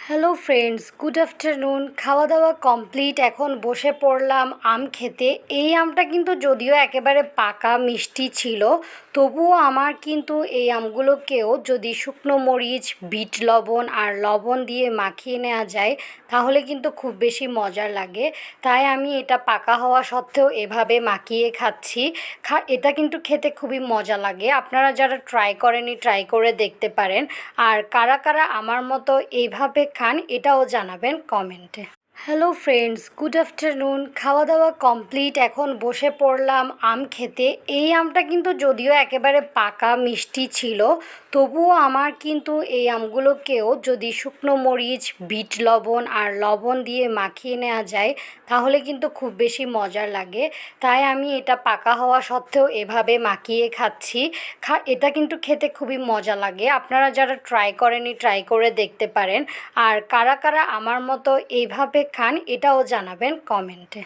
Hello friends, good afternoon. খাওয়া দাওয়া complete, এখন বসে পড়লাম আম খেতে। এই আমটা কিন্তু যদিও একেবারে পাকা মিষ্টি ছিল, তবুও আমার কিন্তু এই আমগুলোকেও যদি শুকনো মরিচ, বিট লবণ আর লবণ দিয়ে মাখিয়ে নেওয়া যায় তাহলে কিন্তু খুব বেশি মজার লাগে। তাই আমি এটা পাকা হওয়া সত্ত্বেও এভাবে মাখিয়ে খাচ্ছি। এটা কিন্তু খেতে খুবই মজা লাগে। আপনারা যারা ট্রাই করেনি ট্রাই করে দেখতে পারেন। আর কারা কারা আমার মতো এইভাবে খান এটাও জানাবেন কমেন্টে। Hello friends, good afternoon. খাওয়া দাওয়া কমপ্লিট, এখন বসে পড়লাম আম খেতে। এই আমটা কিন্তু যদিও একেবারে পাকা মিষ্টি ছিল, তবুও আমার কিন্তু এই আমগুলোকেও যদি শুকনো মরিচ, বিট লবণ আর লবণ দিয়ে মাখিয়ে নেওয়া যায় তাহলে কিন্তু খুব বেশি মজার লাগে। তাই আমি এটা পাকা হওয়া সত্ত্বেও এভাবে মাখিয়ে খাচ্ছি। এটা কিন্তু খেতে খুবই মজা লাগে। আপনারা যারা ট্রাই করেনি ট্রাই করে দেখতে পারেন। আর কারা কারা আমার মতো এইভাবে খান এটাও জানাবেন কমেন্টে।